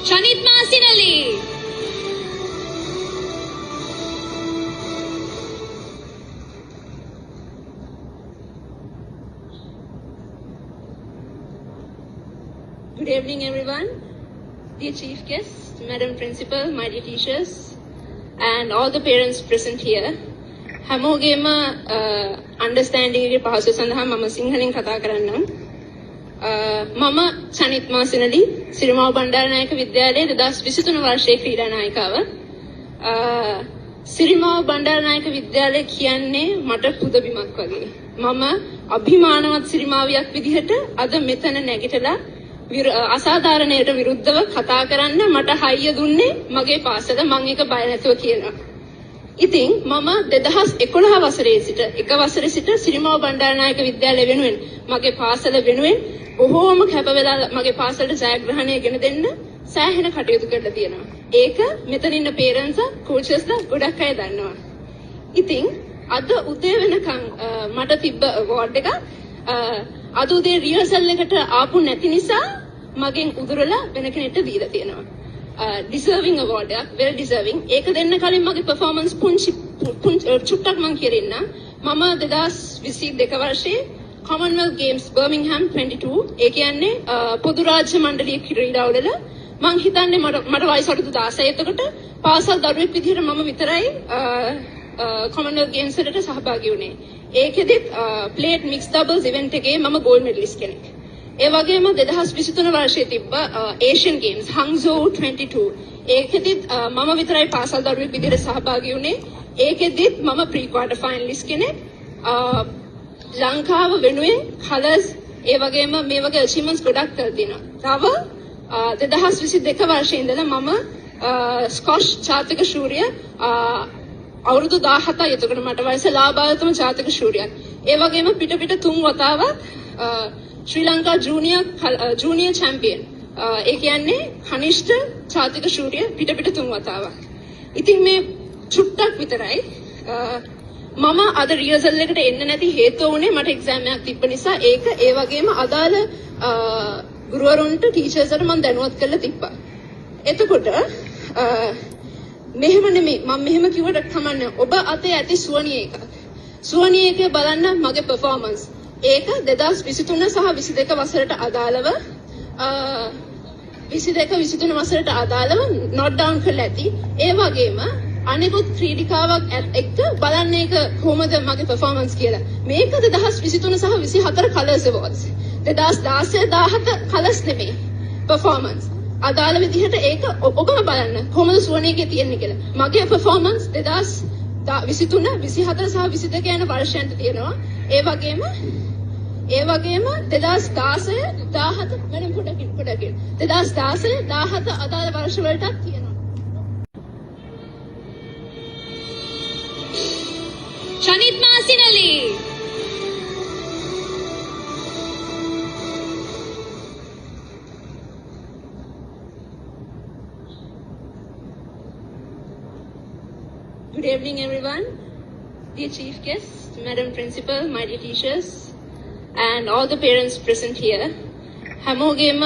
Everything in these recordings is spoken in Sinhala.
Shanit Masinali. Good evening, everyone. Dear Chief Guest, Madam Principal, my dear teachers, and all the parents present here. හැමෝගේම understanding එකේ පහසු සඳහා මම සිංහලෙන් කතා කරන්නම්. මම සනිත් මාසිනලි සිරිමාව බණ්ඩාරනායක විද්‍යාලයේ 2023 වර්ෂයේ ක්‍රීඩා නායිකාව. සිරිමාව බණ්ඩාරනායක විද්‍යාලය කියන්නේ මට පුදබිමක් වගේ. මම අභිමානවත් සිරිමාවියක් විදිහට අද මෙතන නැගිටලා අසාධාරණයට විරුද්ධව කතා කරන්න මට හයිය දුන්නේ මගේ පාසල. මම ඒක බය නැතුව කියනවා. ඉතින් මම 2011 වසරේ සිට එක වසරේ සිට සිරිමාව බණ්ඩාරනායක විද්‍යාලය වෙනුවෙන් මගේ පාසල වෙනුවෙන් බොහෝම කැප වෙලා මගේ පාසලට ජයග්‍රහණය ගෙන දෙන්න සෑහෙන කටයුතු කරලා තියෙනවා. ඒක මෙතන ඉන්න පේරන්ට්ස් කෝචස්ලා ගොඩක් අය දන්නවා. ඉතින් අද උදේ වෙනකන් මට තිබ්බ අවෝඩ් එක අද උදේ රිහර්සල් එකට ආපු නැති නිසා මගෙන් උදුරලා වෙන කෙනෙක්ට දීලා තියෙනවා. Deserving award එක, well deserving. ඒක දෙන්න කලින් මගේ performance චුට්ටක් මම කියන්න. මම 2022 වර්ෂයේ Commonwealth Games Birmingham 22 ඒ කියන්නේ පොදු රාජ්‍ය මණ්ඩලීය ක්‍රීඩාවල මම හිතන්නේ මට වයස අවුරුදු 16. එතකොට පාසල් දරුවෙක් විදිහට මම විතරයි Commonwealth Games වලට සහභාගී වුණේ. ඒකෙදිත් plate mixed doubles event එකේ මම gold medalist කෙනෙක්. ඒ වගේම 2023 වර්ෂයේ තිබ්බ Asian Games Hangzhou 22 ඒකෙදිත් මම විතරයි පාසල් දරුවෙක් විදිහට සහභාගී වුණේ. ඒකෙදිත් මම pre quarter finalist කෙනෙක්. ලංකාව වෙනුවෙන් කලර්ස් ඒ වගේම මේ වගේ achievements ගොඩක් කරලා තිනවා. තව 2022 වර්ෂයේ ඉඳලා මම ස්කොෂ් ජාතික ශූරිය අවුරුදු 17යි. එතකොට මට වයස ලාභාවතම ජාතික ශූරියක්. ඒ වගේම පිට 3 වතාවක් ශ්‍රී ලංකා ජූනියර් චැම්පියන්. ඒ කියන්නේ කනිෂ්ඨ ජාතික ශූරිය පිට 3 වතාවක්. ඉතින් මේ චුට්ටක් විතරයි මම අද රිහර්සල් එකට එන්න නැති හේතුව උනේ මට එක්සෑම් එකක් තිබ්බ නිසා. ඒක ඒ වගේම අදාළ ගුරුවරුන්ට ටීචර්ස්ලට මම දැනුවත් කරලා තිබ්බා. එතකොට මෙහෙම නෙමෙයි මම මෙහෙම කිව්වට කමන්නේ. ඔබ අතේ ඇති සුවනිය එකක්. සුවනිය එකේ බලන්න මගේ performance. ඒක 2023 සහ 22 වසරට අදාළව 22-23 වසරට අදාළව note down කරලා ඇති. ඒ වගේම අනිකුත් ක්‍රීඩිකාවක් එක්ක බලන්න ඒක කොහොමද මගේ performance කියලා. මේක 2023 සහ 24 colours awards. 2016-17 colours නෙමෙයි performance. අදාළ විදිහට ඒක ඔබම බලන්න කොහොමද සුවනේකේ තියෙන්නේ කියලා. මගේ performance 2023, 24 සහ 22 යන වර්ෂයන්ට තියෙනවා. ඒ වගේම 2016 17 මම පොඩ්ඩක් 2016 17 අදාළ වර්ෂ වලටත් තියෙනවා. Shanit Masinali. Good evening, everyone. Dear Chief Guest, Madam Principal, my dear teachers, and all the parents present here. හැමෝගේම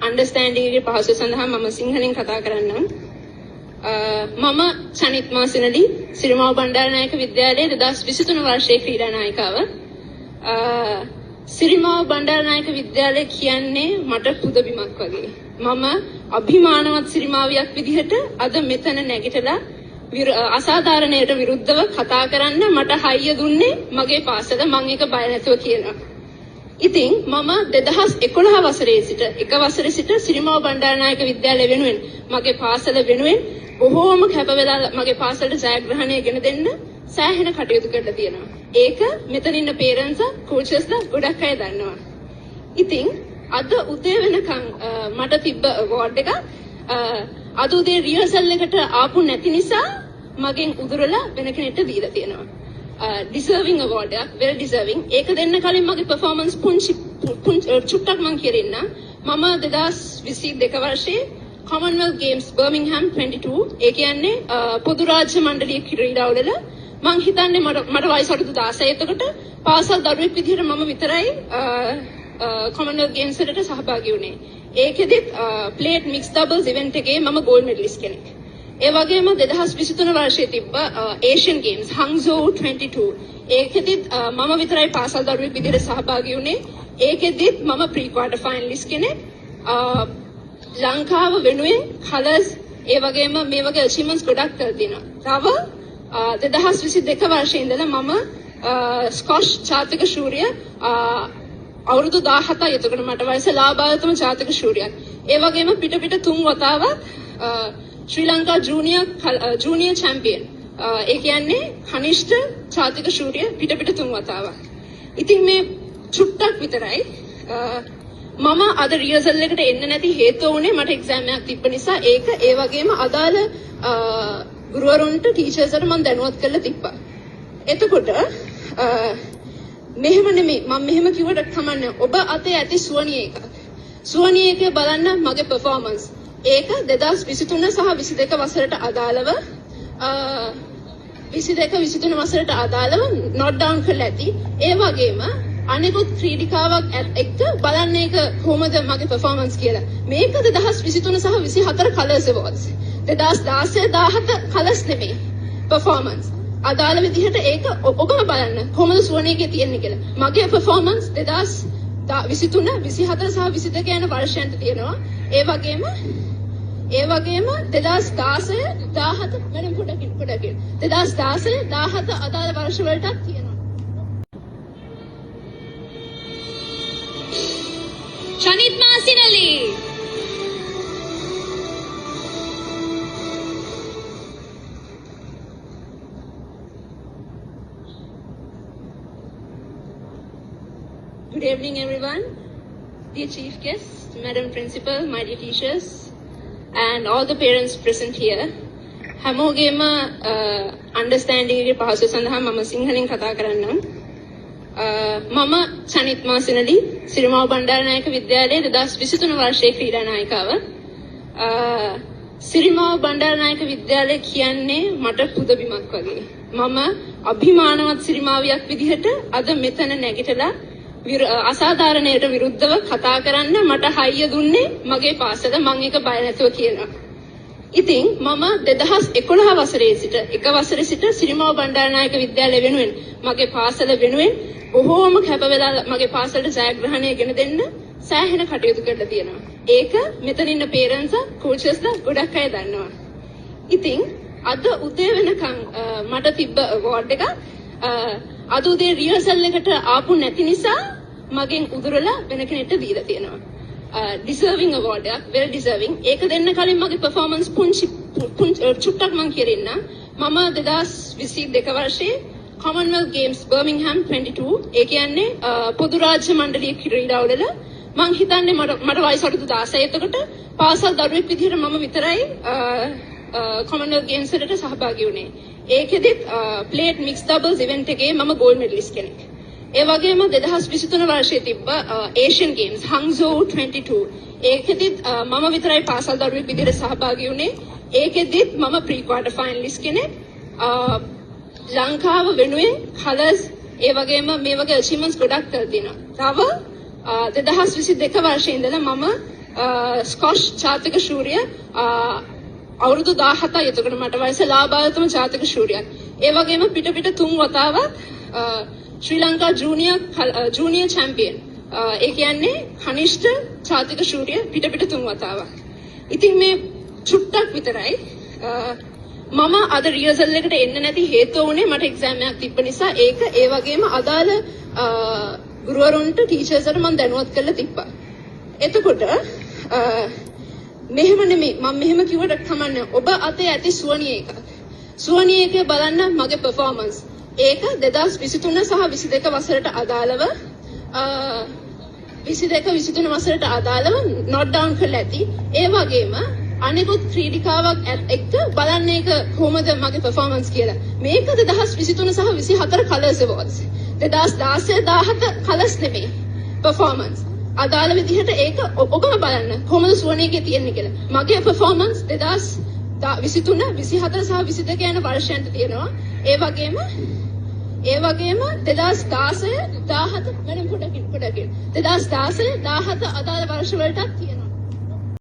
understanding එකේ පහසු සඳහා මම සිංහලෙන් කතා කරන්නම්. මම සනිත් මාසිනලි සිරිමාව බණ්ඩාරනායක විද්‍යාලයේ 2023 වර්ෂයේ ක්‍රීඩා නායිකාව. සිරිමාව බණ්ඩාරනායක විද්‍යාලය කියන්නේ මට පුදබිමක් වගේ. මම අභිමානවත් සිරිමාවියක් විදිහට අද මෙතන නැගිටලා අසාධාරණයට විරුද්ධව කතා කරන්න මට හයිය දුන්නේ මගේ පාසල. මම ඒක බය නැතුව කියනවා. ඉතින් මම 2011 වසරේ සිට එක වසරේ සිට සිරිමාව බණ්ඩාරනායක විද්‍යාලය වෙනුවෙන් මගේ පාසල වෙනුවෙන් බොහෝම කැප වෙලා මගේ පාසලට ජයග්‍රහණය ගෙන දෙන්න සෑහෙන කටයුතු කරලා තියෙනවා. ඒක මෙතන ඉන්න පේරන්ට්ස් කෝචස්ලා ගොඩක් අය දන්නවා. ඉතින් අද උදේ වෙනකන් මට තිබ්බ අවෝඩ් එක අද උදේ රිහර්සල් එකට ආපු නැති නිසා මගෙන් උදුරලා වෙන කෙනෙක්ට දීලා තියෙනවා. Deserving award එක, well deserving. ඒක දෙන්න කලින් මගේ performance චුට්ටක් මම කියන්න. මම 2022 වර්ෂයේ Commonwealth Games Birmingham 22 ඒ කියන්නේ පොදු රාජ්‍ය මණ්ඩලීය ක්‍රීඩාවල මම හිතන්නේ මට වයස අවුරුදු 16. එතකොට පාසල් දරුවෙක් විදිහට මම විතරයි කොමන්වෙල්ත් ගේම්ස් වලට සහභාගී වුණේ. ඒකෙදිත් ප්ලේට් මික්ස් ඩබල්ස් ඉවෙන්ට් එකේ මම ගෝල්ඩ් මෙඩලිස්ට් කෙනෙක්. ඒ වගේම 2023 වර්ෂයේ තිබ්බ ඒෂියන් ගේම්ස් හංග්සෝ 22 ඒකෙදිත් මම විතරයි පාසල් දරුවෙක් විදිහට සහභාගී වුණේ. ඒකෙදිත් මම ප්‍රී ක්වාටර් ෆයිනලිස්ට් කෙනෙක්. ලංකාව වෙනුවෙන් කලර්ස් ඒ වගේම මේ වගේ අචීව්මන්ට්ස් ගොඩක් කරලා තියෙනවා. තව 2022 වර්ෂයේ ඉඳලා මම ස්කොෂ් ජාතික ශූරිය අවුරුදු 17යි. එතකොට මට වයස ලාභායතම ජාතික ශූරියක්. ඒ වගේම පිට 3 වතාවක් ශ්‍රී ලංකා ජූනියර් චැම්පියන්. ඒ කියන්නේ කනිෂ්ඨ ජාතික ශූරිය පිට 3 වතාවක්. ඉතින් මේ චුට්ටක් විතරයි මම අද රියසල් එකට එන්න නැති හේතුව උනේ මට එක්සෑම් එකක් තිබ්බ නිසා. ඒක ඒ වගේම අදාළ ගුරුවරුන්ට ටීචර්ස්ට මම දැනුවත් කරලා තිබ්බා. එතකොට මෙහෙම නෙමෙයි මම මෙහෙම කිව්වට කමන්නේ. ඔබ අතේ ඇති සුවනිය එක. සුවනිය එක බලන්න මගේ පර්ෆෝමන්ස්. ඒක 2023 සහ 22 වසරට අදාළව 22-23 වසරට අදාළව නොට් ඩවුන් කරලා ඇති. ඒ වගේම අනිකුත් ක්‍රීඩිකාවක් එක්ක බලන්න ඒක කොහොමද මගේ පර්ෆෝමන්ස් කියලා. මේක 2023 සහ 24 කලර්ස් අවෝඩ්ස්. 2016-17 කලර්ස් නෙමෙයි පර්ෆෝමන්ස්. අදාළ විදිහට ඒක ඔබම බලන්න කොහොමද සුවනේකේ තියෙන්නේ කියලා. මගේ පර්ෆෝමන්ස් 2023, 24 සහ 22 යන වර්ෂයන්ට තියෙනවා. ඒ වගේම 2016 17 මම පොඩකින් 2016 17 අදාළ වර්ෂ වලටත් තියෙනවා. Shanit Masinali. Good evening, everyone. Dear Chief Guest, Madam Principal, my dear teachers, and all the parents present here. හැමෝගේම understanding එකේ පහසුව සඳහා මම සිංහලෙන් කතා කරන්නම්. මම සනිත් මාසිනලි සිරිමාව බණ්ඩාරනායක විද්‍යාලයේ 2023 වර්ෂයේ ක්‍රීඩා නායිකාව. සිරිමාව බණ්ඩාරනායක විද්‍යාලය කියන්නේ මට පුදබිමක් වගේ. මම අභිමානවත් සිරිමාවියක් විදිහට අද මෙතන නැගිටලා අසාධාරණයට විරුද්ධව කතා කරන්න මට හයිය දුන්නේ මගේ පාසල. මම ඒක බය නැතුව කියනවා. ඉතින් මම 2011 වසරේ සිට එක වසරේ සිට සිරිමාව බණ්ඩාරනායක විද්‍යාලය වෙනුවෙන් මගේ පාසල වෙනුවෙන් බොහෝම කැප වෙලා මගේ පාසලට ජයග්‍රහණය ගෙන දෙන්න සෑහෙන කටයුතු කරලා තියෙනවා. ඒක මෙතන ඉන්න පේරන්ට්ස් කෝචස්ලා ගොඩක් අය දන්නවා. ඉතින් අද උදේ වෙනකන් මට තිබ්බ අවෝඩ් එක අද උදේ රිහර්සල් එකට ආපු නැති නිසා මගෙන් උදුරලා වෙන කෙනෙක්ට දීලා තියෙනවා. deserving award එකක්, well deserving. ඒක දෙන්න කලින් මගේ performance පුංචි චුට්ටක් මම කියන්න. මම 2022 වර්ෂයේ Commonwealth Games Birmingham 22 ඒ කියන්නේ පොදු රාජ්‍ය මණ්ඩලීය ක්‍රීඩාවල මම හිතන්නේ මට වයස අවුරුදු 16. එතකොට පාසල් දරුවෙක් විදිහට මම විතරයි Commonwealth Games වලට සහභාගී වුණේ. ඒකෙදිත් ප්ලේට් මික්ස් ඩබල්ස් ඉවෙන්ට් එකේ මම ගෝල්ඩ් මෙඩලිස්ට් කෙනෙක්. ඒ වගේම 2023 වර්ෂයේ තිබ්බ ඒෂියන් ගේම්ස් හංග්සෝ 22 ඒකෙදිත් මම විතරයි පාසල් දරුවෙක් විදිහට සහභාගී වුණේ. ඒකෙදිත් මම ප්‍රී ක්වාටර් ෆයිනලිස්ට් කෙනෙක්. ලංකාව වෙනුවෙන් කලර්ස් ඒ වගේම මේ වගේ අචීව්මන්ට්ස් ගොඩක් කරලා තියෙනවා. තව 2022 වර්ෂයේ ඉඳලා මම ස්කොෂ් ජාතික ශූරිය අවුරුදු 17යි. එතකොට මට වයස ලාභායතම ජාතික ශූරියක්. ඒ වගේම පිට 3 වතාවක් ශ්‍රී ලංකා ජූනියර් චැම්පියන්. ඒ කියන්නේ කනිෂ්ඨ ජාතික ශූරිය පිට 3 වතාවක්. ඉතින් මේ චුට්ටක් විතරයි මම අද රියසල් එකට එන්න නැති හේතුව උනේ මට එක්සෑම් එකක් තිබ්බ නිසා. ඒක ඒ වගේම අදාළ ගුරුවරුන්ට ටීචර්ස්ට මම දැනුවත් කරලා තිබ්බා. එතකොට මෙහෙම නෙමෙයි මම මෙහෙම කිව්වට කමන්නේ. ඔබ අතේ ඇති සුවනිය එක. සුවනිය එක බලන්න මගේ පර්ෆෝමන්ස්. ඒක 2023 සහ 22 වසරට අදාළව 22-23 වසරට අදාළව නොට් ඩවුන් කරලා ඇති. ඒ වගේම අනිකුත් ක්‍රීඩිකාවක් එක්ක බලන්න ඒක කොහොමද මගේ පර්ෆෝමන්ස් කියලා. මේක 2023 සහ 24 කලර්ස් අවෝඩ්ස්. 2016-17 කලර්ස් නෙමෙයි පර්ෆෝමන්ස්. අදාළ විදිහට ඒක ඔබම බලන්න කොහොමද සුවනේකේ තියෙන්නේ කියලා. මගේ පර්ෆෝමන්ස් 2023, 24 සහ 22 යන වර්ෂයන්ට තියෙනවා. ඒ වගේම ඒ වගේම 2016 17 වෙනම පොඩකින් 2016 17 අදාළ වර්ෂ වලටත් තියෙනවා.